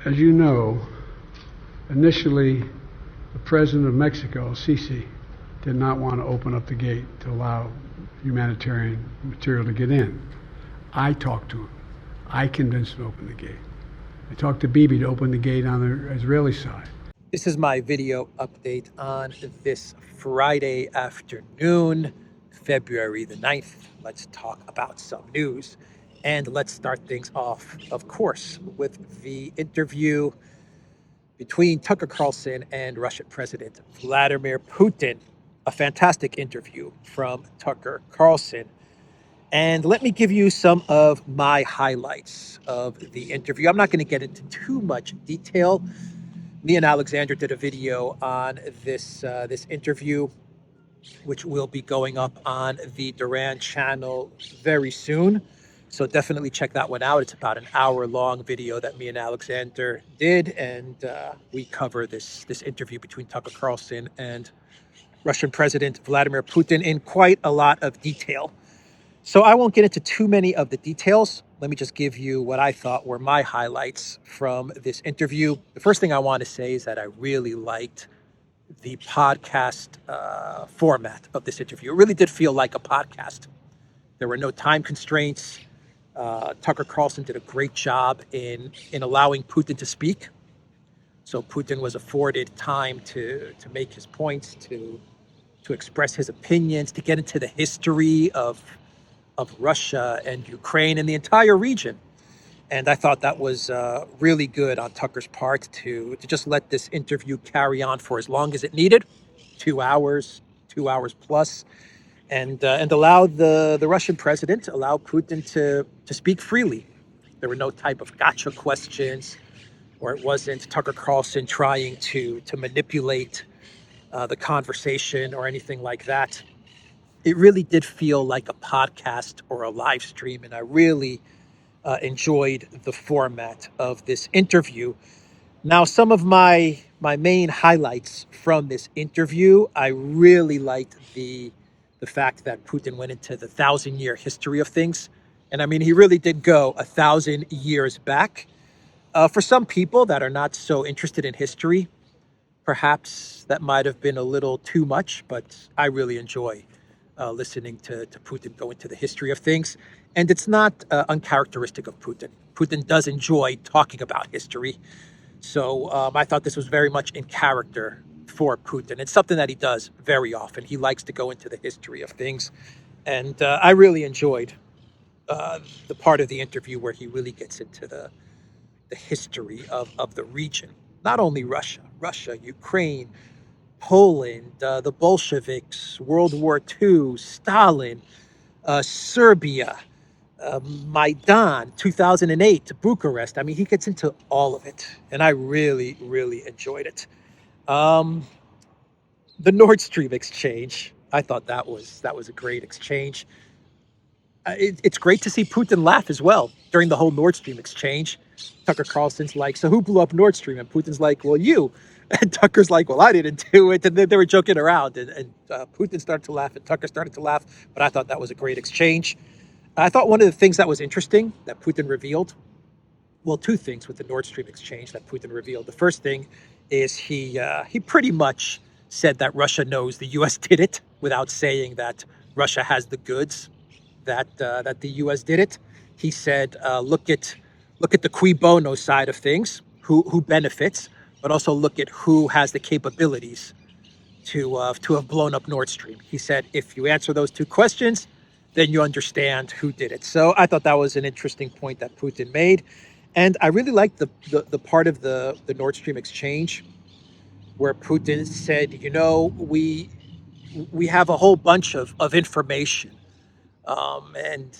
As you know, initially, the President of Mexico, Sisi, did not want to open up the gate to allow humanitarian material to get in. I talked to him. I convinced him to open the gate. I talked to Bibi to open the gate on the Israeli side. This is my video update on this Friday afternoon, February the 9th. Let's talk about some news. And let's start things off, of course, with the interview between Tucker Carlson and Russian President Vladimir Putin. A fantastic interview from Tucker Carlson. And let me give you some of my highlights of the interview. I'm not going to get into too much detail. Me and Alexander did a video on this interview, which will be going up on the Duran channel very soon. So definitely check that one out. It's about an hour-long video that me and Alexander did, and we cover this interview between Tucker Carlson and Russian President Vladimir Putin in quite a lot of detail. So I won't get into too many of the details. Let me just give you what I thought were my highlights from this interview. The first thing I want to say is that I really liked the podcast format of this interview. It really did feel like a podcast. There were no time constraints. Tucker Carlson did a great job in allowing Putin to speak. So Putin was afforded time to make his points, to express his opinions, to get into the history of Russia and Ukraine and the entire region. And I thought that was really good on Tucker's part to just let this interview carry on for as long as it needed, 2 hours plus, and allow the Russian president, allow Putin to speak freely. There were no type of gotcha questions, or it wasn't Tucker Carlson trying to manipulate the conversation or anything like that. It really did feel like a podcast or a live stream, and I really enjoyed the format of this interview. Now, some of my main highlights from this interview, I really liked the fact that Putin went into the 1,000-year history of things. And I mean, he really did go 1,000 years back. For some people that are not so interested in history, perhaps that might have been a little too much, but I really enjoy listening to Putin go into the history of things. And it's not uncharacteristic of Putin. Putin does enjoy talking about history. So I thought this was very much in character for Putin. It's something that he does very often. He likes to go into the history of things. And I really enjoyed the part of the interview where he really gets into the history of the region. Not only Russia, Ukraine, Poland, the Bolsheviks, World War II, Stalin, Serbia, Maidan, 2008, Bucharest. I mean, he gets into all of it, and I really, really enjoyed it. The Nord Stream exchange, I thought that was a great exchange. It's great to see Putin laugh as well during the whole Nord Stream exchange. Tucker Carlson's like, so who blew up Nord Stream? And Putin's like, well, you. And Tucker's like, well, I didn't do it. And then they were joking around. And Putin started to laugh and Tucker started to laugh. But I thought that was a great exchange. I thought one of the things that was interesting that Putin revealed, well, two things with the Nord Stream exchange that Putin revealed. The first thing is he pretty much said that Russia knows the U.S. did it without saying that Russia has the goods, that the U.S. did it. He said, look at the cui bono side of things, who benefits, but also look at who has the capabilities to have blown up Nord Stream. He said, if you answer those two questions, then you understand who did it. So I thought that was an interesting point that Putin made. And I really liked the part of the Nord Stream exchange where Putin said, you know, we have a whole bunch of information and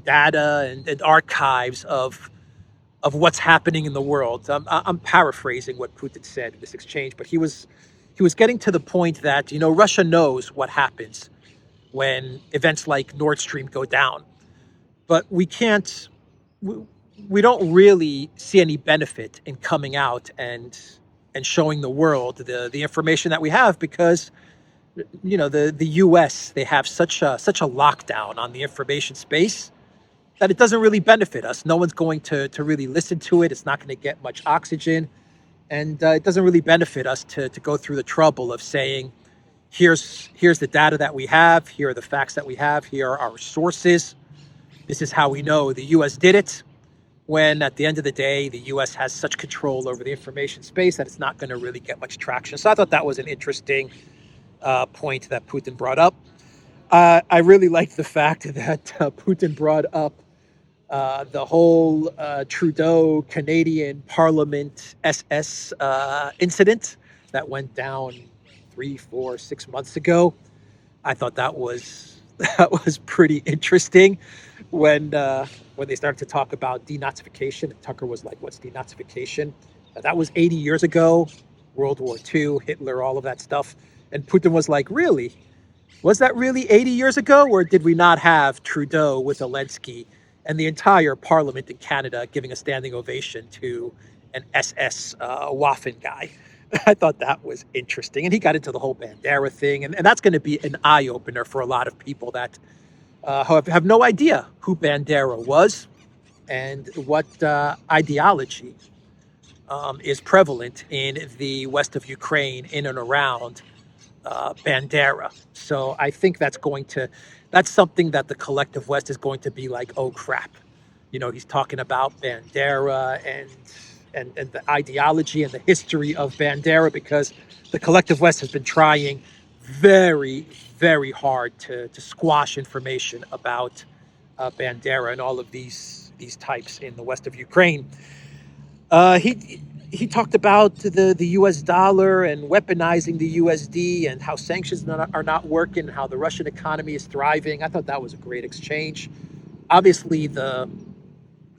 data and archives of what's happening in the world. I'm paraphrasing what Putin said in this exchange, but he was getting to the point that, you know, Russia knows what happens when events like Nord Stream go down, but we don't really see any benefit in coming out and showing the world the information that we have because, you know, the U.S., they have such a lockdown on the information space that it doesn't really benefit us. No one's going to really listen to it. It's not going to get much oxygen. And it doesn't really benefit us to go through the trouble of saying, here's the data that we have, here are the facts that we have, here are our sources. This is how we know the U.S. did it, when at the end of the day, the U.S. has such control over the information space that it's not going to really get much traction. So I thought that was an interesting point that Putin brought up. I really liked the fact that Putin brought up the whole Trudeau Canadian Parliament SS incident that went down 3, 4, 6 months ago. I thought that was pretty interesting when they started to talk about denazification. And Tucker was like, "What's denazification?" That was 80 years ago, World War II, Hitler, all of that stuff. And Putin was like, "Really? Was that really 80 years ago, or did we not have Trudeau with Elensky and the entire parliament in Canada giving a standing ovation to an SS Waffen guy?" I thought that was interesting. And he got into the whole Bandera thing. And that's going to be an eye-opener for a lot of people that have no idea who Bandera was and what ideology is prevalent in the west of Ukraine, in and around Bandera. So I think that's something that the collective West is going to be like, oh crap. He's talking about Bandera and the ideology and the history of Bandera, because the collective West has been trying very, very hard to squash information about Bandera and all of these types in the west of Ukraine. He talked about the U.S. dollar and weaponizing the USD and how sanctions are not working, how the Russian economy is thriving. I thought that was a great exchange. Obviously, the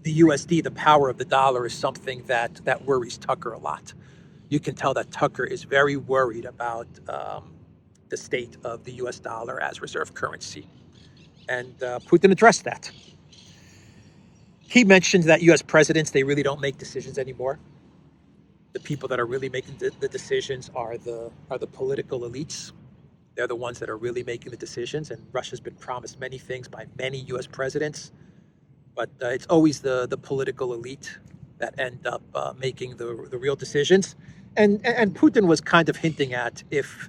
USD, the power of the dollar, is something that worries Tucker a lot. You can tell that Tucker is very worried about the state of the U.S. dollar as reserve currency. And Putin addressed that. He mentioned that U.S. presidents, they really don't make decisions anymore. The people that are really making the decisions are the political elites. They're the ones that are really making the decisions. And Russia's been promised many things by many U.S. presidents. But it's always the political elite that end up making the real decisions. And Putin was kind of hinting at if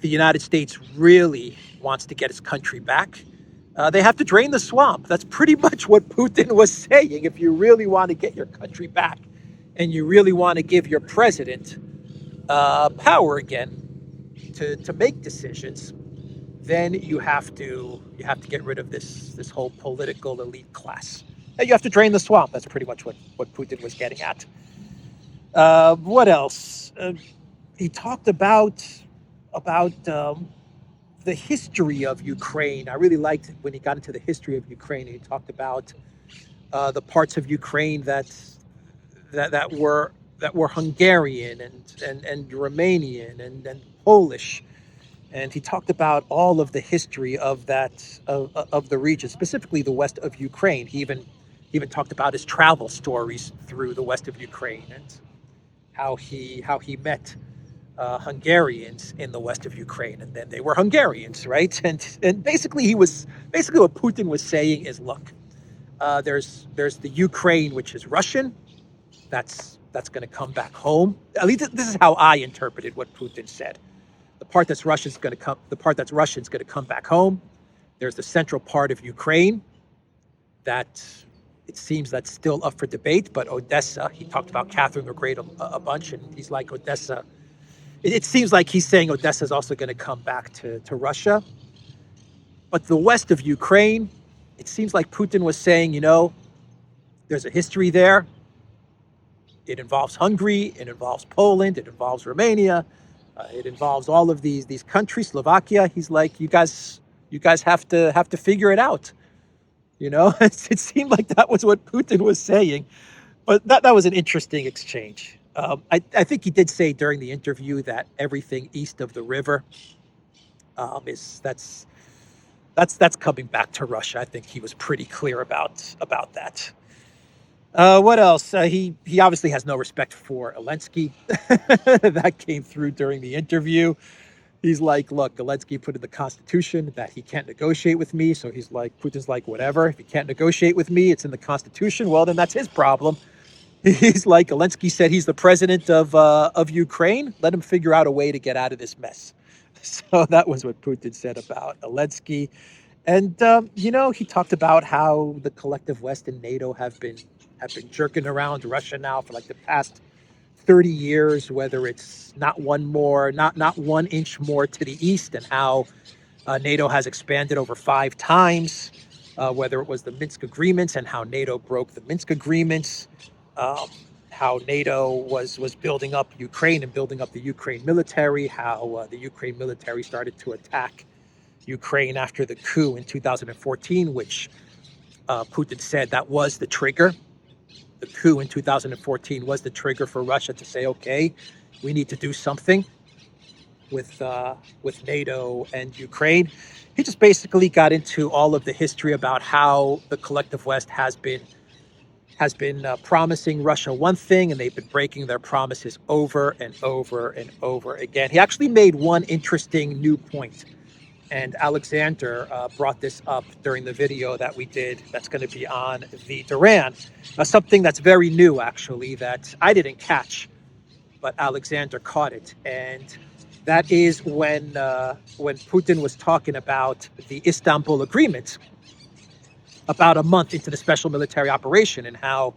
the United States really wants to get its country back, they have to drain the swamp. That's pretty much what Putin was saying. If you really want to get your country back and you really want to give your president power again to make decisions, then you have to get rid of this whole political elite class. And you have to drain the swamp. That's pretty much what Putin was getting at. What else? He talked about the history of Ukraine. I really liked when he got into the history of Ukraine. He talked about the parts of Ukraine that were Hungarian and Romanian and Polish. And he talked about all of the history of of the region, specifically the west of Ukraine. He even talked about his travel stories through the west of Ukraine and how he met Hungarians in the west of Ukraine, and then they were Hungarians, right? And basically what Putin was saying is, look, there's the Ukraine, which is Russian. That's going to come back home. At least this is how I interpreted what Putin said. The part that's Russian's going to come back home. There's the central part of Ukraine that it seems that's still up for debate. But Odessa, he talked about Catherine the Great a bunch, and he's like, Odessa. It seems like he's saying Odessa is also going to come back to Russia. But the west of Ukraine, it seems like Putin was saying, there's a history there. It involves Hungary, it involves Poland, it involves Romania, it involves all of these countries, Slovakia. He's like, you guys have to figure it out. It seemed like that was what Putin was saying, but that was an interesting exchange. I think he did say during the interview that everything east of the river that's coming back to Russia. I think he was pretty clear about that. What else? He obviously has no respect for Elensky. That came through during the interview. He's like, look, Elensky put in the Constitution that he can't negotiate with me. So he's like, Putin's like, whatever. If he can't negotiate with me, it's in the Constitution. Well, then that's his problem. He's like, Elensky said he's the president of Ukraine. Let him figure out a way to get out of this mess. So that was what Putin said about Elensky. And, he talked about how the collective West and NATO have been jerking around Russia now for like the past 30 years, whether it's not one inch more to the east, and how NATO has expanded over 5 times, whether it was the Minsk agreements and how NATO broke the Minsk agreements, how NATO was building up Ukraine and building up the Ukraine military, how the Ukraine military started to attack Ukraine after the coup in 2014, which Putin said that was the trigger. The coup in 2014 was the trigger for Russia to say, okay, we need to do something with NATO and Ukraine. He just basically got into all of the history about how the collective West has been promising Russia one thing, and they've been breaking their promises over and over and over again. He actually made one interesting new point, and Alexander brought this up during the video that we did that's going to be on the Duran. Something that's very new, actually, that I didn't catch, but Alexander caught it. And that is when Putin was talking about the Istanbul Agreement about a month into the special military operation, and how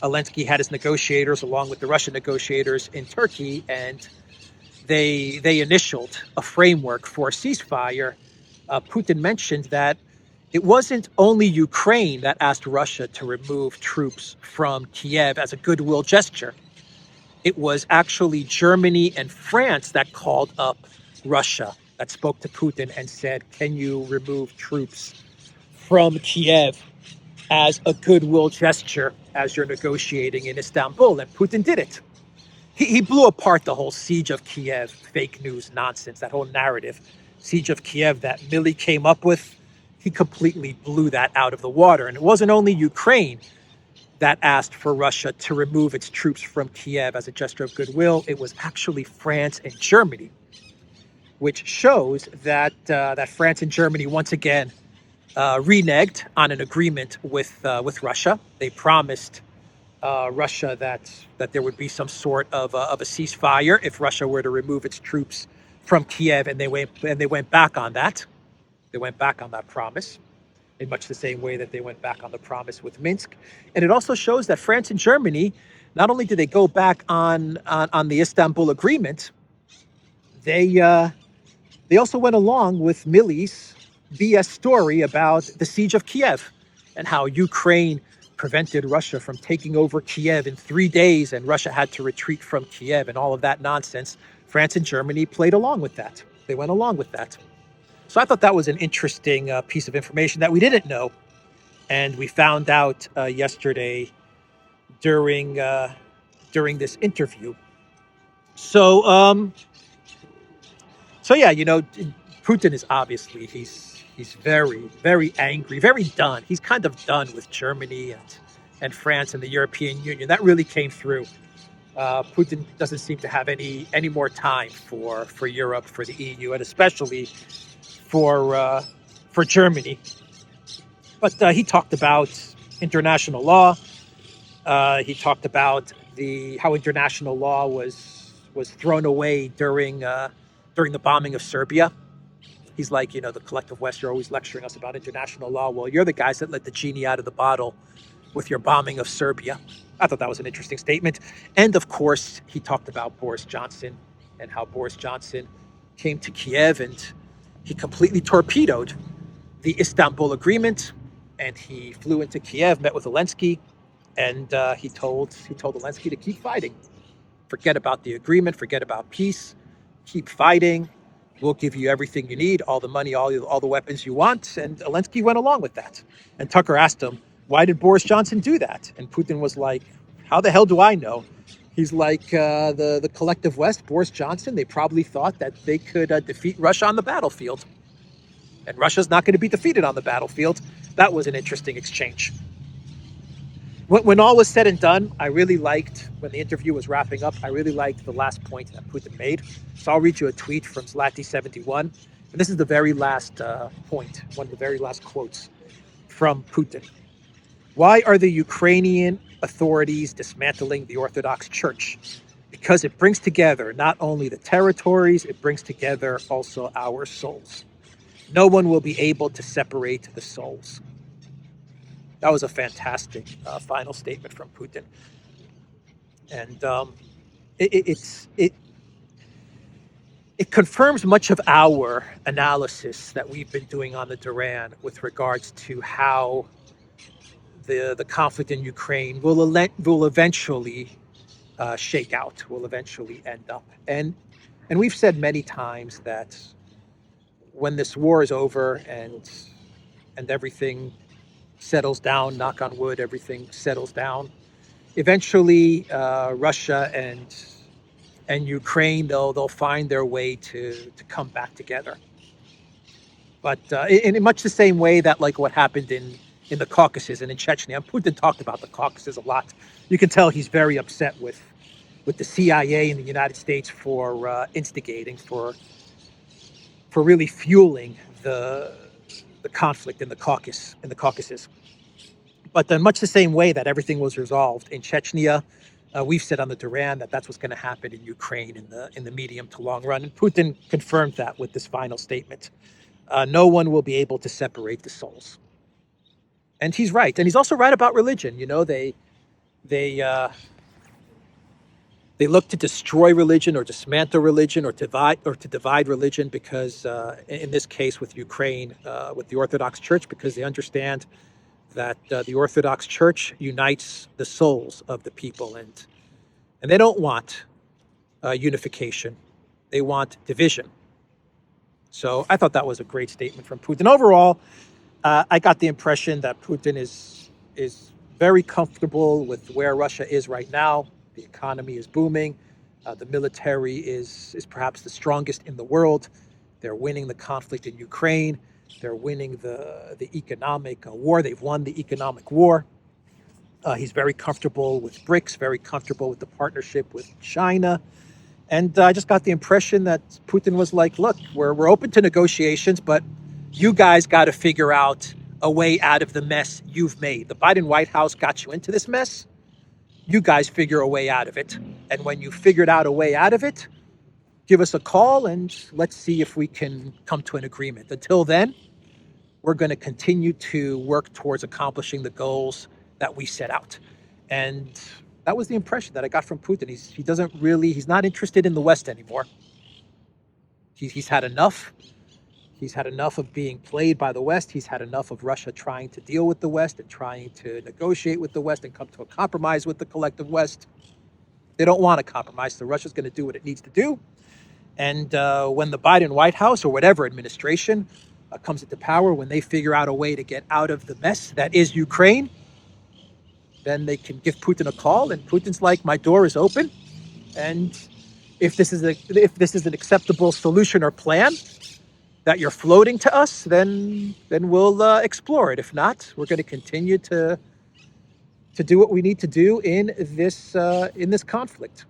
Elensky had his negotiators along with the Russian negotiators in Turkey, and they initialed a framework for a ceasefire. Putin mentioned that it wasn't only Ukraine that asked Russia to remove troops from Kiev as a goodwill gesture. It was actually Germany and France that called up Russia, that spoke to Putin and said, can you remove troops from Kiev as a goodwill gesture as you're negotiating in Istanbul? And Putin did it. He blew apart the whole siege of Kiev, fake news nonsense, that whole narrative, siege of Kiev that Milley came up with. He completely blew that out of the water. And it wasn't only Ukraine that asked for Russia to remove its troops from Kiev as a gesture of goodwill. It was actually France and Germany, which shows that France and Germany once again reneged on an agreement with Russia. They promised Russia that there would be some sort of a ceasefire if Russia were to remove its troops from Kiev, and they went back on that. They went back on that promise in much the same way that they went back on the promise with Minsk. And it also shows that France and Germany, not only did they go back on the Istanbul Agreement, they also went along with Milley's BS story about the siege of Kiev and how Ukraine prevented Russia from taking over Kiev in 3 days, and Russia had to retreat from Kiev and all of that nonsense. France and Germany played along with that. They went along with that. So I thought that was an interesting piece of information that we didn't know. And we found out yesterday during this interview. So yeah, Putin is obviously, he's very, very angry, very done. He's kind of done with Germany and France and the European Union. That really came through. Putin doesn't seem to have any more time for Europe, for the EU, and especially for Germany. But he talked about international law. He talked about how international law was thrown away during the bombing of Serbia. He's like, the collective West, you're always lecturing us about international law. Well, you're the guys that let the genie out of the bottle with your bombing of Serbia. I thought that was an interesting statement. And of course, he talked about Boris Johnson and how Boris Johnson came to Kiev and he completely torpedoed the Istanbul Agreement. And he flew into Kiev, met with Elensky, and he told Elensky to keep fighting. Forget about the agreement, forget about peace, keep fighting. We'll give you everything you need, all the money, all the weapons you want. And Elensky went along with that. And Tucker asked him, why did Boris Johnson do that? And Putin was like, how the hell do I know? He's like, the collective West, Boris Johnson, they probably thought that they could defeat Russia on the battlefield. And Russia's not going to be defeated on the battlefield. That was an interesting exchange. When all was said and done, I really liked, when the interview was wrapping up, I really liked the last point that Putin made. So I'll read you a tweet from Zlati71. And this is the very last point, one of the very last quotes from Putin. Why are the Ukrainian authorities dismantling the Orthodox Church? Because it brings together not only the territories, it brings together also our souls. No one will be able to separate the souls. That was a fantastic final statement from Putin. And it confirms much of our analysis that we've been doing on the Duran with regards to how the conflict in Ukraine will eventually shake out, will eventually end up. And we've said many times that when this war is over and everything settles down, knock on wood, everything settles down, eventually Russia and Ukraine, they'll find their way to come back together. But in much the same way that like what happened in the Caucasus and in Chechnya, and Putin talked about the Caucasus a lot. You can tell he's very upset with the CIA in the United States for instigating, for really fueling the conflict in the Caucasus. But in much the same way that everything was resolved in Chechnya, we've said on the Duran that that's what's going to happen in Ukraine in the medium to long run. And Putin confirmed that with this final statement. No one will be able to separate the souls. And he's right. And he's also right about religion. You know, they look to destroy religion or dismantle religion or to divide religion because, in this case with Ukraine, with the Orthodox Church, because they understand that the Orthodox Church unites the souls of the people, and they don't want unification; they want division. So I thought that was a great statement from Putin. Overall, I got the impression that Putin is very comfortable with where Russia is right now. The economy is booming. The military is perhaps the strongest in the world. They're winning the conflict in Ukraine. They're winning the economic war. They've won the economic war. He's very comfortable with BRICS, very comfortable with the partnership with China. And I just got the impression that Putin was like, look, we're open to negotiations, but you guys got to figure out a way out of the mess you've made. The Biden White House got you into this mess. You guys figure a way out of it. And when you figured out a way out of it, give us a call and let's see if we can come to an agreement. Until then, we're going to continue to work towards accomplishing the goals that we set out. And that was the impression that I got from Putin. He's not interested in the West anymore. He's had enough. He's had enough of being played by the West. He's had enough of Russia trying to deal with the West and trying to negotiate with the West and come to a compromise with the collective West. They don't want to compromise, so Russia's going to do what it needs to do. And when the Biden White House or whatever administration comes into power, when they figure out a way to get out of the mess that is Ukraine, then they can give Putin a call. And Putin's like, my door is open. And if this is an acceptable solution or plan that you're floating to us, then we'll explore it. If not, we're going to continue to do what we need to do in this conflict.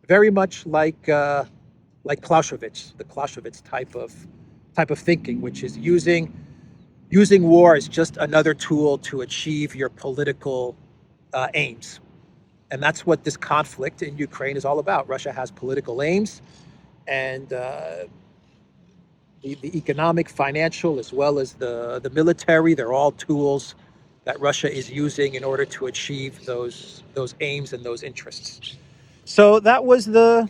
Very much like Clausewitz, the Clausewitz type of thinking, which is using war as just another tool to achieve your political aims. And that's what this conflict in Ukraine is all about. Russia has political aims, and the economic, financial, as well as the military, they're all tools that Russia is using in order to achieve those aims and those interests. So that was the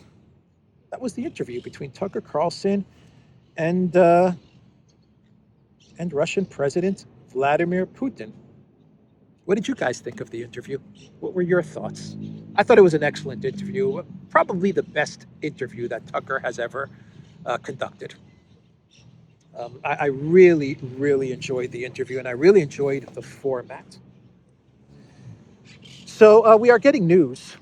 interview between Tucker Carlson and Russian President Vladimir Putin. What did you guys think of the interview? What were your thoughts? I thought it was an excellent interview, probably the best interview that Tucker has ever conducted. I really, really enjoyed the interview, and I really enjoyed the format. So we are getting news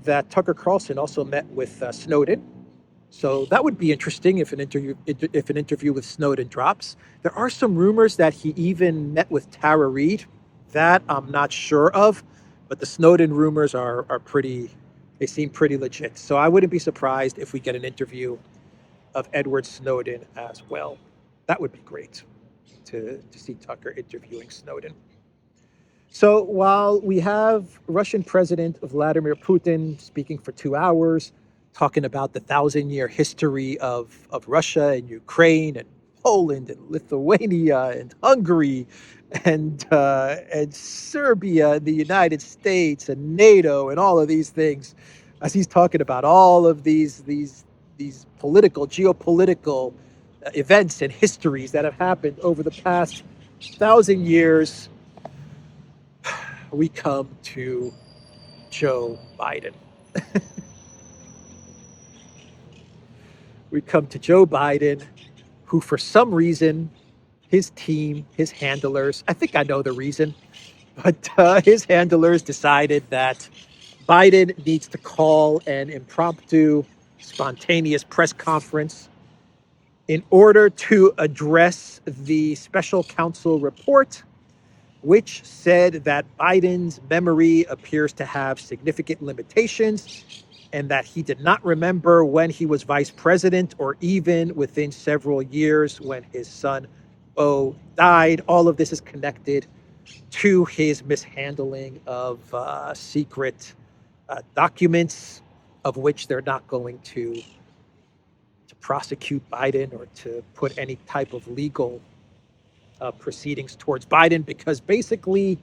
that Tucker Carlson also met with Snowden. So that would be interesting if an interview with Snowden drops. There are some rumors that he even met with Tara Reid. That I'm not sure of, But the Snowden rumors are pretty, they seem pretty legit. So I wouldn't be surprised if we get an interview of Edward Snowden as well. That would be great to see Tucker interviewing Snowden. So while we have Russian President Vladimir Putin speaking for 2 hours, talking about the 1,000-year history of Russia and Ukraine and Poland and Lithuania and Hungary and Serbia and the United States and NATO and all of these things, as he's talking about all of these political, geopolitical events and histories that have happened over the past 1,000 years, we come to Joe Biden. We come to Joe Biden, who for some reason, his team, his handlers, I think I know the reason, but his handlers decided that Biden needs to call an impromptu, spontaneous press conference in order to address the special counsel report, which said that Biden's memory appears to have significant limitations and that he did not remember when he was vice president or even within several years when his son, Beau, died. All of this is connected to his mishandling of secret documents, of which they're not going to prosecute Biden or to put any type of legal proceedings towards Biden, because basically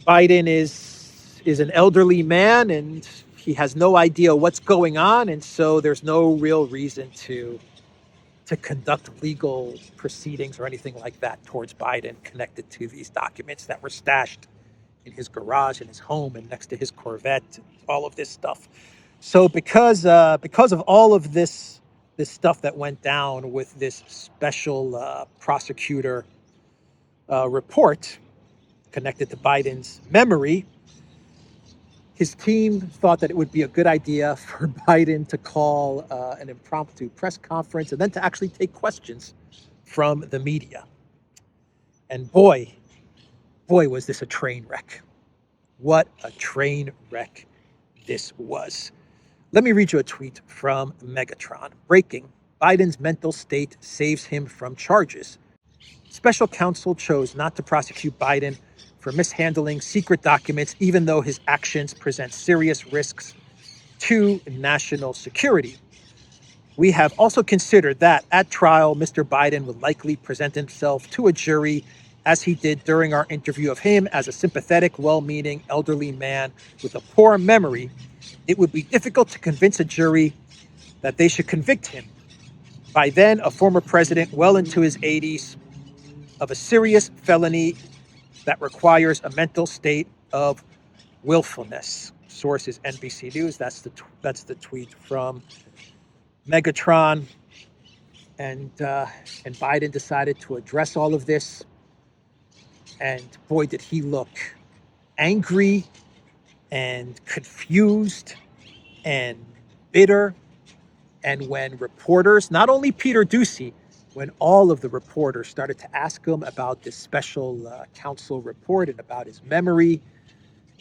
Biden is an elderly man and he has no idea what's going on, and so there's no real reason to conduct legal proceedings or anything like that towards Biden connected to these documents that were stashed in his garage, in his home, and next to his Corvette, all of this stuff. So because of all of this stuff that went down with this special prosecutor report connected to Biden's memory, his team thought that it would be a good idea for Biden to call an impromptu press conference and then to actually take questions from the media. And boy, was this a train wreck. What a train wreck this was. Let me read you a tweet from Megatron. Breaking: Biden's mental state saves him from charges. Special counsel chose not to prosecute Biden for mishandling secret documents, even though his actions present serious risks to national security. We have also considered that at trial, Mr. Biden would likely present himself to a jury as he did during our interview of him as a sympathetic, well-meaning elderly man with a poor memory. It would be difficult to convince a jury that they should convict him, by then a former president well into his 80s, of a serious felony that requires a mental state of willfulness. Source is NBC News. That's the tweet from Megatron. And Biden decided to address all of this. And boy, did he look angry and confused and bitter. And when reporters, not only Peter Doocy, when all of the reporters started to ask him about this special counsel report and about his memory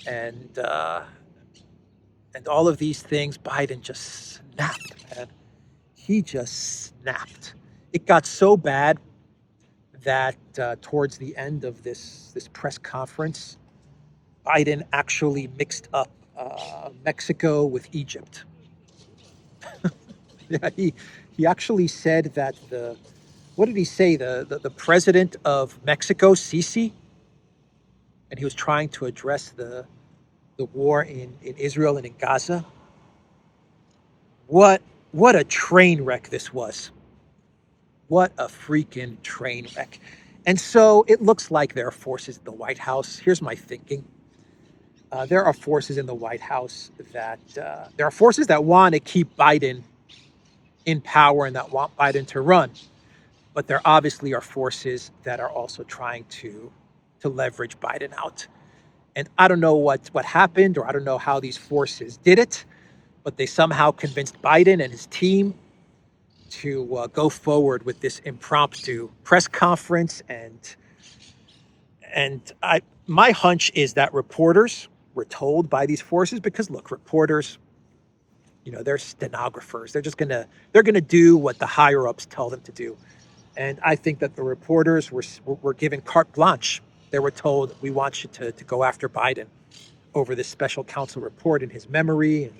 and all of these things, Biden just snapped, man. He just snapped. It got so bad that towards the end of this press conference, Biden actually mixed up Mexico with Egypt. Yeah, he actually said that what did he say? The president of Mexico, Sisi, and he was trying to address the war in Israel and in Gaza. What a train wreck this was. What a freaking train wreck. And so it looks like there are forces in the White House. Here's my thinking. There are forces in the White House that want to keep Biden in power and that want Biden to run. But there obviously are forces that are also trying to leverage Biden out. And I don't know what happened, or I don't know how these forces did it, but they somehow convinced Biden and his team to go forward with this impromptu press conference. And my hunch is that reporters we're told by these forces, because look, reporters, they're stenographers. They're gonna do what the higher ups tell them to do. And I think that the reporters were given carte blanche. They were told, we want you to go after Biden over this special counsel report in his memory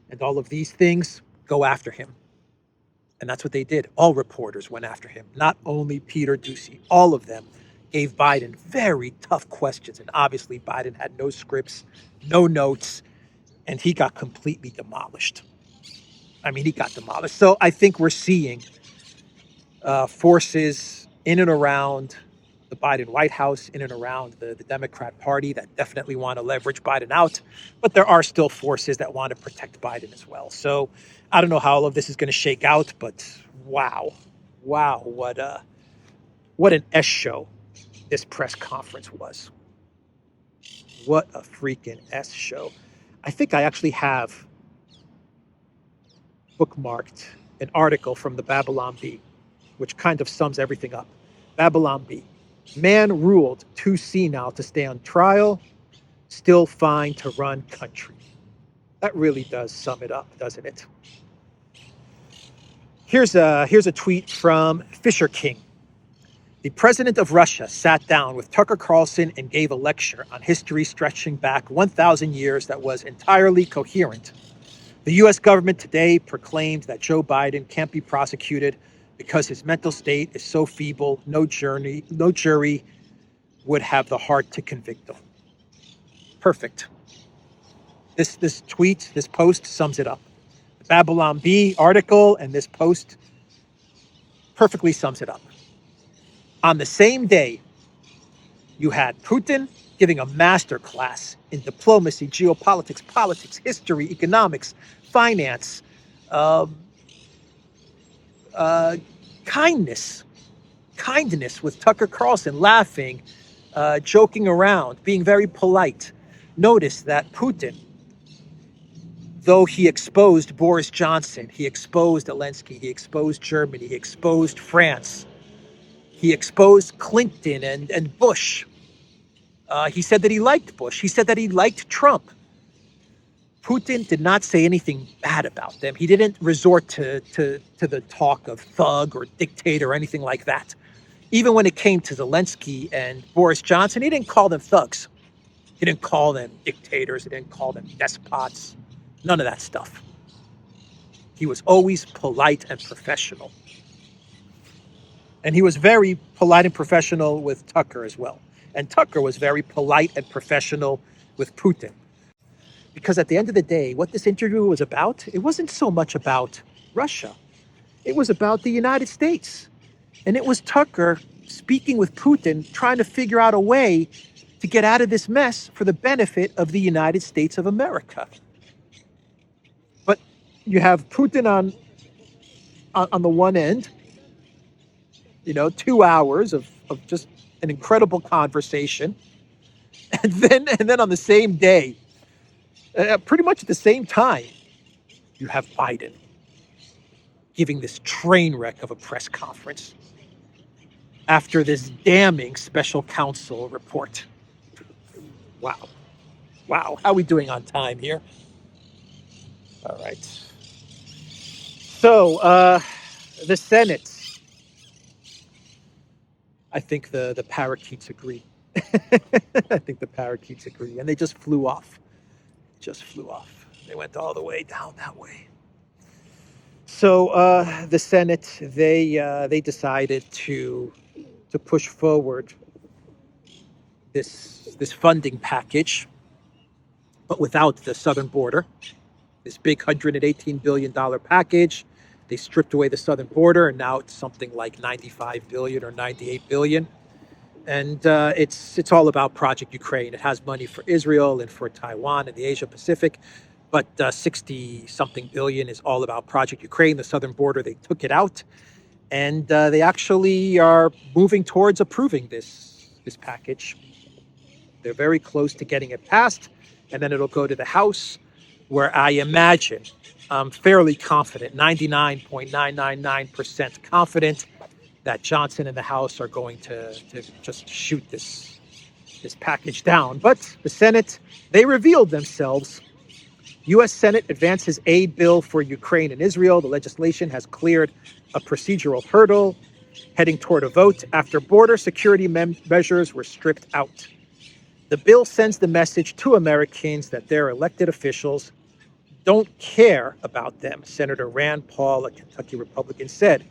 and all of these things. Go after him. And that's what they did. All reporters went after him, not only Peter Doocy. All of them gave Biden very tough questions. And obviously Biden had no scripts, no notes, and he got completely demolished. He got demolished. So I think we're seeing forces in and around the Biden White House, in and around the Democrat Party that definitely want to leverage Biden out. But there are still forces that want to protect Biden as well. So I don't know how all of this is going to shake out, but wow, what an S show this press conference was. What a freaking S show. I think I actually have bookmarked an article from the Babylon Bee, which kind of sums everything up. Babylon Bee. Man ruled too senile to stay on trial, still fine to run country. That really does sum it up, doesn't it? Here's a tweet from Fisher King. The president of Russia sat down with Tucker Carlson and gave a lecture on history stretching back 1,000 years that was entirely coherent. The U.S. government today proclaimed that Joe Biden can't be prosecuted because his mental state is so feeble, no jury would have the heart to convict him. Perfect. This tweet, this post sums it up. The Babylon Bee article and this post perfectly sums it up. On the same day, you had Putin giving a master class in diplomacy, geopolitics, politics, history, economics, finance, kindness with Tucker Carlson, laughing, joking around, being very polite. Notice that Putin, though he exposed Boris Johnson, he exposed Elensky, he exposed Germany, he exposed France, he exposed Clinton and Bush. He said that he liked Bush. He said that he liked Trump. Putin did not say anything bad about them. He didn't resort to the talk of thug or dictator or anything like that. Even when it came to Zelensky and Boris Johnson, he didn't call them thugs. He didn't call them dictators. He didn't call them despots. None of that stuff. He was always polite and professional. And he was very polite and professional with Tucker as well. And Tucker was very polite and professional with Putin. Because at the end of the day, what this interview was about, it wasn't so much about Russia. It was about the United States. And it was Tucker speaking with Putin, trying to figure out a way to get out of this mess for the benefit of the United States of America. But you have Putin on the one end, 2 hours of just an incredible conversation. And then on the same day, pretty much at the same time, you have Biden giving this train wreck of a press conference after this damning special counsel report. Wow. How are we doing on time here? All right. So, the Senate. I think the parakeets agree. I think the parakeets agree. And they just flew off. They went all the way down that way. So the Senate, they decided to push forward this funding package, but without the southern border. This big $118 billion package. They stripped away the southern border, and now it's something like $95 billion or $98 billion. And it's all about Project Ukraine. It has money for Israel and for Taiwan and the Asia Pacific, but 60-something billion is all about Project Ukraine. The southern border, they took it out, and they actually are moving towards approving this package. They're very close to getting it passed, and then it'll go to the House, where I imagine, I'm fairly confident, 99.999% confident, that Johnson and the House are going to just shoot this this package down. But the Senate, they revealed themselves. U.S. Senate advances aid bill for Ukraine and Israel. The legislation has cleared a procedural hurdle, heading toward a vote after border security measures were stripped out. The bill sends the message to Americans that their elected officials don't care about them. Senator Rand Paul, a Kentucky Republican, said,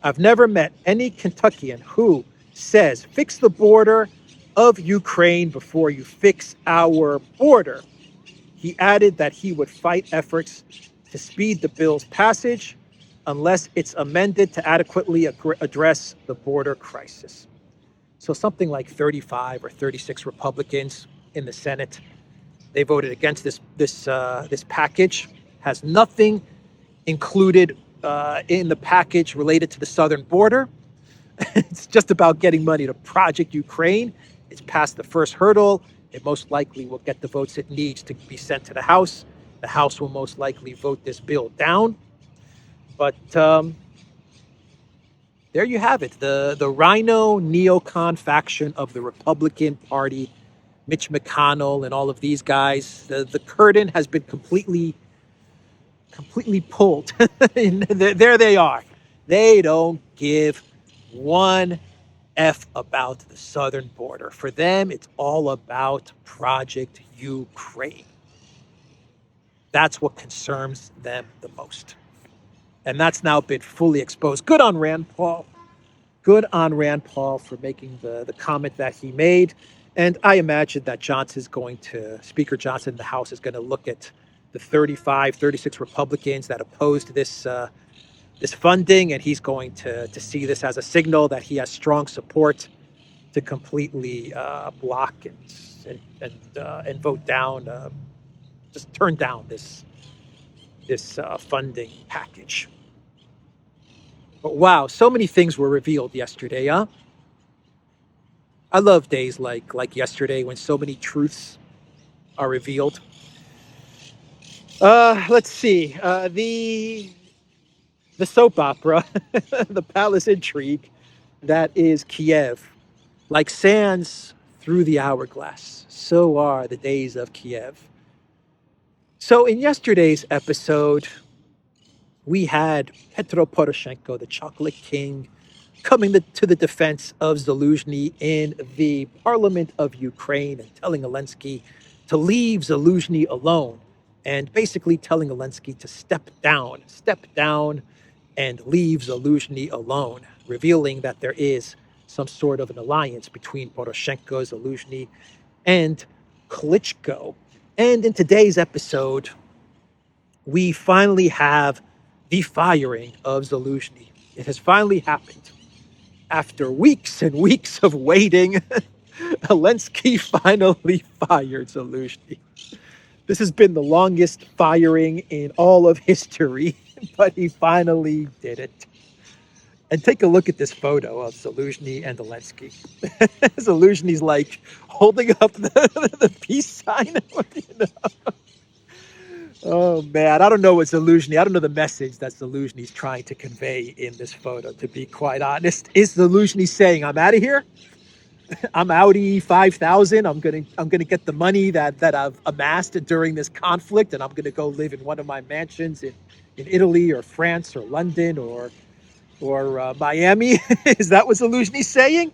"I've never met any Kentuckian who says fix the border of Ukraine before you fix our border." He added that he would fight efforts to speed the bill's passage unless it's amended to adequately address the border crisis. So something like 35 or 36 Republicans in the Senate, they voted against this package. Has nothing included in the package related to the southern border. It's just about getting money to Project Ukraine. It's passed the first hurdle. It most likely will get the votes it needs to be sent to the House. The House will most likely vote this bill down. But there you have it. The Rhino neocon faction of the Republican Party, Mitch McConnell and all of these guys, the curtain has been completely pulled. And there they are. They don't give one F about the southern border. For them, it's all about Project Ukraine. That's what concerns them the most. And that's now been fully exposed. Good on Rand Paul. Good on Rand Paul for making the comment that he made. And I imagine that Speaker Johnson in the House is going to look at the 35, 36 Republicans that opposed this funding, and he's going to see this as a signal that he has strong support to completely block and vote down, just turn down this funding package. But wow, so many things were revealed yesterday, huh? I love days like yesterday when so many truths are revealed. Let's see. The soap opera, the palace intrigue that is Kiev. Like sands through the hourglass, so are the days of Kiev. So in yesterday's episode, we had Petro Poroshenko, the chocolate king, coming to the defense of Zaluzhny in the parliament of Ukraine and telling Elensky to leave Zaluzhny alone, and basically telling Elensky to step down and leave Zaluzhny alone, revealing that there is some sort of an alliance between Poroshenko, Zaluzhny, and Klitschko. And in today's episode, we finally have the firing of Zaluzhny. It has finally happened. After weeks and weeks of waiting, Elensky finally fired Zaluzhny. This has been the longest firing in all of history, but he finally did it. And take a look at this photo of Zaluzhny and Elensky. Zaluzhny's like holding up the peace sign. Oh man, I don't know what I don't know the message that Zaluzhny's trying to convey in this photo, to be quite honest. Is Zaluzhny saying, I'm out of here? I'm Audi 5000. I'm gonna get the money that I've amassed during this conflict, and I'm gonna go live in one of my mansions in Italy or France or London or Miami. Is that what Zaluzhny's saying?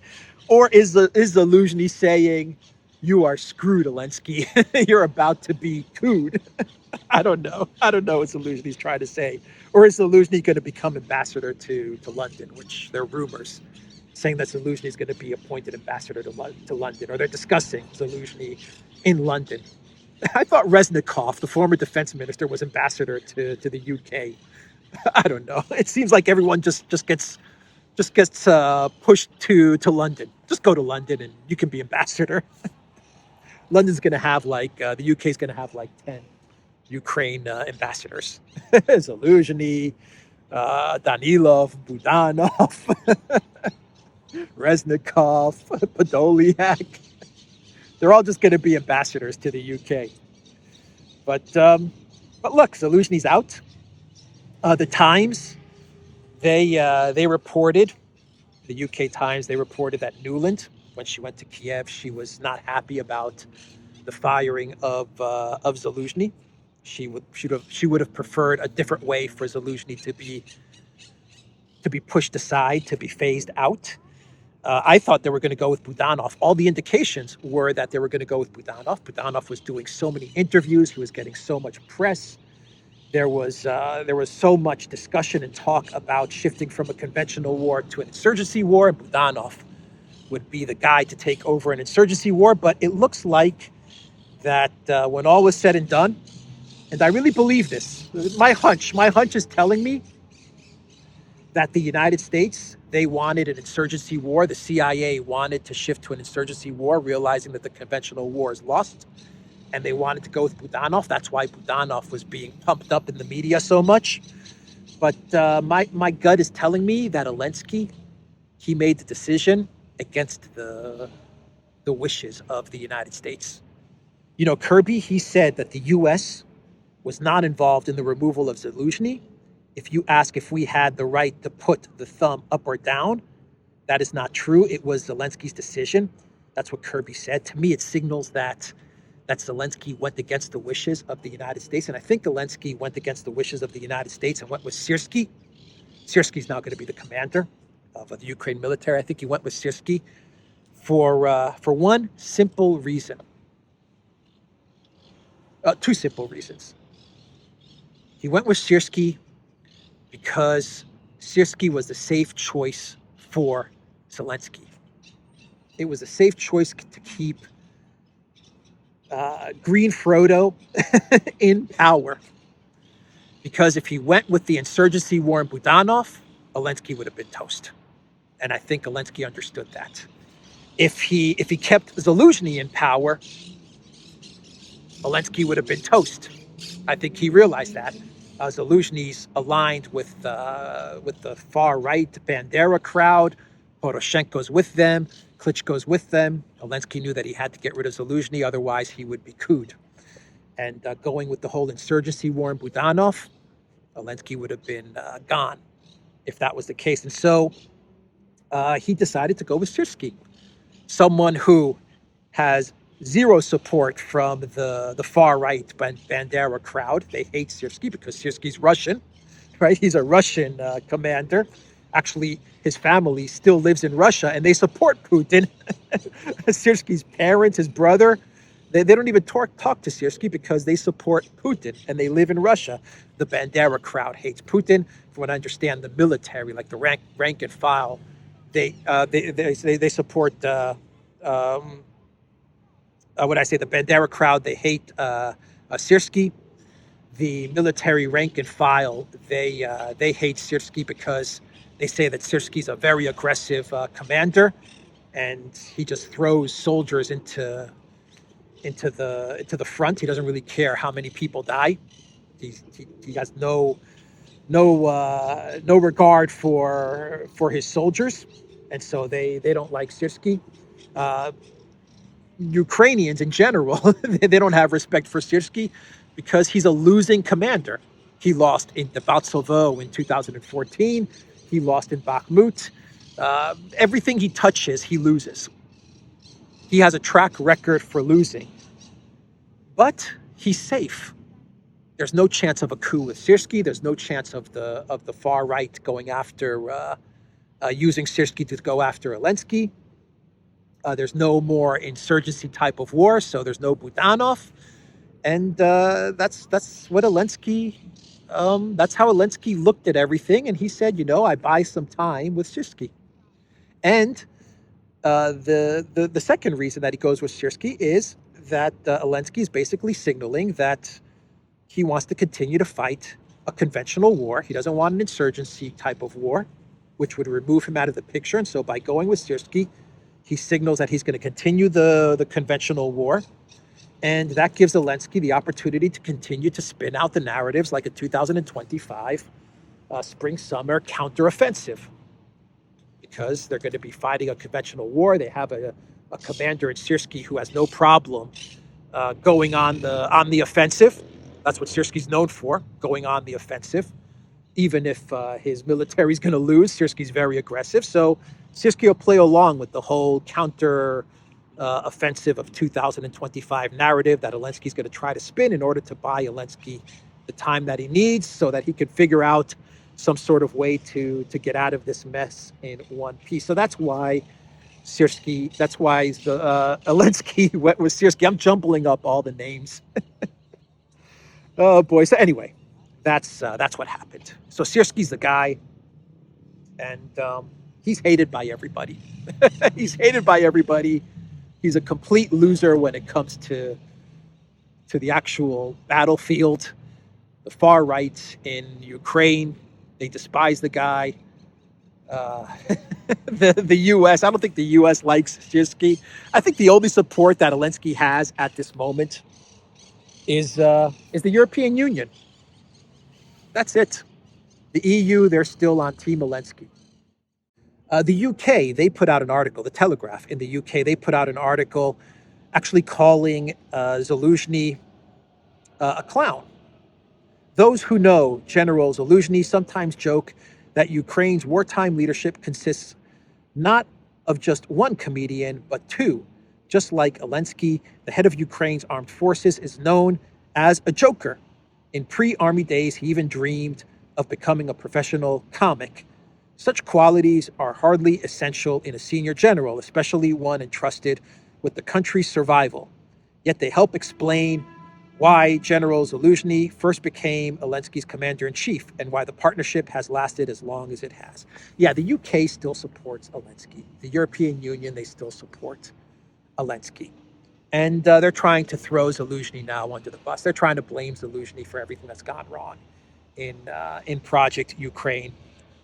Or is Zaluzhny saying, you are screwed, Elensky. You're about to be cooed. I don't know what Zaluzhny's trying to say. Or is Zaluzhny going to become ambassador to London, which there are rumors saying that Zaluzhny is going to be appointed ambassador to London, or they're discussing Zaluzhny in London. I thought Reznikov, the former defense minister, was ambassador to the UK. I don't know. It seems like everyone just gets pushed to London. Just go to London and you can be ambassador. London's going to have the UK's going to have 10 Ukraine ambassadors. Zaluzhny, Danilov, Budanov, Reznikov, Podolyak. They're all just going to be ambassadors to the UK. But look, Zaluzhny's out. The Times, they reported, the UK Times, they reported that Newland, when she went to Kiev. She was not happy about the firing of Zaluzhny. She would have preferred a different way for Zaluzhny to be pushed aside, to be phased out. I thought they were going to go with Budanov. All the indications were that they were going to go with Budanov. Budanov was doing so many interviews. He was getting so much press. There was so much discussion and talk about shifting from a conventional war to an insurgency war. And Budanov would be the guy to take over an insurgency war. But it looks like that when all was said and done, and I really believe this, my hunch is telling me that the United States, they wanted an insurgency war. The CIA wanted to shift to an insurgency war, realizing that the conventional war is lost. And they wanted to go with Budanov. That's why Budanov was being pumped up in the media so much. But my gut is telling me that Elensky, he made the decision against the wishes of the United States. You know, Kirby, he said that the U.S. was not involved in the removal of Zaluzhny. If you ask if we had the right to put the thumb up or down, that is not true. It was Zelensky's decision. That's what Kirby said. To me, it signals that Zelensky went against the wishes of the United States. And I think Elensky went against the wishes of the United States and went with Syrsky. Syrsky's now going to be the commander of the Ukraine military. I think he went with Syrsky for one simple reason. Two simple reasons. He went with Syrsky because Syrsky was the safe choice for Zelensky. It was a safe choice to keep Green Frodo in power. Because if he went with the insurgency war in Budanov, Elensky would have been toast. And I think Elensky understood that. If he kept Zaluzhny in power, Elensky would have been toast. I think he realized that. Zaluzhny's aligned with the far right Bandera crowd. Poroshenko's with them. Klitschko's with them. Elensky knew that he had to get rid of Zaluzhny, otherwise he would be couped. And going with the whole insurgency war in Budanov, Elensky would have been gone if that was the case. And so he decided to go with Syrsky, someone who has zero support from the far right Bandera crowd. They hate Syrsky because Syrsky's Russian, right? He's a Russian commander. Actually, his family still lives in Russia, and they support Putin. Syrsky's parents, his brother, they don't even talk to Syrsky because they support Putin, and they live in Russia. The Bandera crowd hates Putin. From what I understand, the military, like the rank and file, they support. The Bandera crowd, they hate Syrsky. The military rank and file, they hate Syrsky because they say that Syrsky's a very aggressive commander, and he just throws soldiers into the front. He doesn't really care how many people die. He has no regard for his soldiers, and so they don't like Syrsky. Ukrainians in general, they don't have respect for Syrsky because he's a losing commander. He lost in the Baltsovo in 2014. He lost in Bakhmut. Everything he touches, he loses. He has a track record for losing. But he's safe. There's no chance of a coup with Syrsky. There's no chance of the far right going after, using Syrsky to go after Elensky. There's no more insurgency type of war, so there's no Budanov. And that's what Elensky, that's how Elensky looked at everything. And he said, I buy some time with Syrsky. And the second reason that he goes with Syrsky is that Elensky is basically signaling that he wants to continue to fight a conventional war. He doesn't want an insurgency type of war, which would remove him out of the picture. And so by going with Syrsky, he signals that he's going to continue the conventional war. And that gives Elensky the opportunity to continue to spin out the narratives like a 2025 spring-summer counteroffensive. Because they're going to be fighting a conventional war. They have a commander in Syrsky who has no problem going on the offensive. That's what Syrsky's known for, going on the offensive. even if his military is going to lose. Syrsky's very aggressive. So Syrsky will play along with the whole counter offensive of 2025 narrative that Elensky's going to try to spin in order to buy Elensky the time that he needs so that he can figure out some sort of way to get out of this mess in one piece. So that's why Syrsky, that's why the Elensky went with Syrsky. I'm jumbling up all the names. Oh boy. So anyway, that's what happened. So Syrsky's the guy, and he's hated by everybody. He's hated by everybody. He's a complete loser when it comes to the actual battlefield. The far right in Ukraine, they despise the guy. The U.S., I don't think the U.S. likes Syrsky. I think the only support that Elensky has at this moment is the European Union. That's it. The EU, they're still on Team Elensky. The UK, they put out an article, the Telegraph in the UK, they put out an article actually calling Zaluzhny a clown. Those who know General Zaluzhny sometimes joke that Ukraine's wartime leadership consists not of just one comedian, but two. Just like Elensky, the head of Ukraine's armed forces is known as a joker. In pre-army days, he even dreamed of becoming a professional comic. Such qualities are hardly essential in a senior general, especially one entrusted with the country's survival. Yet they help explain why General Zaluzhny first became Elensky's commander-in-chief and why the partnership has lasted as long as it has. Yeah, the UK still supports Elensky. The European Union, they still support Elensky. And they're trying to throw Zaluzhny now under the bus. They're trying to blame Zaluzhny for everything that's gone wrong in Project Ukraine.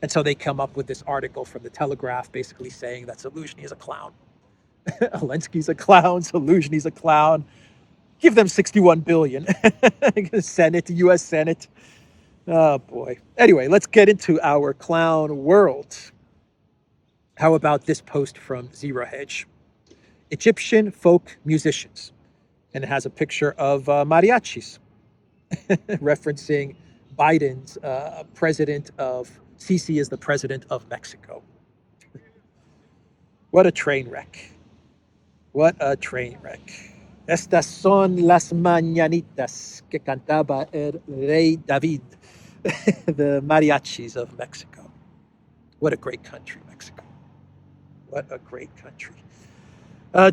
And so they come up with this article from the Telegraph basically saying that Zaluzhny is a clown. Elensky's a clown, Zaluzhny's a clown. Give them $61 billion. Senate, the U.S. Senate. Oh, boy. Anyway, let's get into our clown world. How about this post from Zero Hedge? Egyptian folk musicians. And it has a picture of mariachis, referencing Biden's Sisi is the president of Mexico. What a train wreck. What a train wreck. Estas son las mañanitas que cantaba el rey David, the mariachis of Mexico. What a great country, Mexico. What a great country.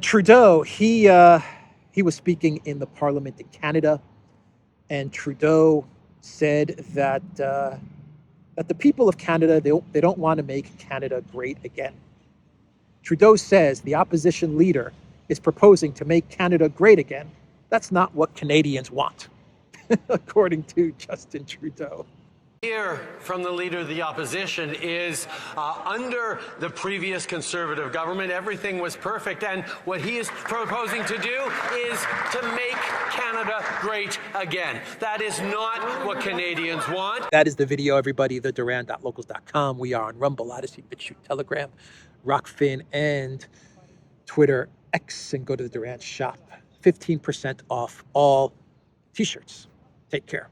Trudeau, he was speaking in the parliament in Canada, and Trudeau said that the people of Canada, they don't want to make Canada great again. Trudeau says the opposition leader is proposing to make Canada great again. That's not what Canadians want, according to Justin Trudeau. Hear from the leader of the opposition is under the previous Conservative government, everything was perfect. And what he is proposing to do is to make Canada great again. That is not what Canadians want. That is the video, everybody. The Duran.locals.com. We are on Rumble, ODYSEE, BitChute, Telegram, Rockfin, and Twitter X. And go to the Duran shop. 15% off all t-shirts. Take care.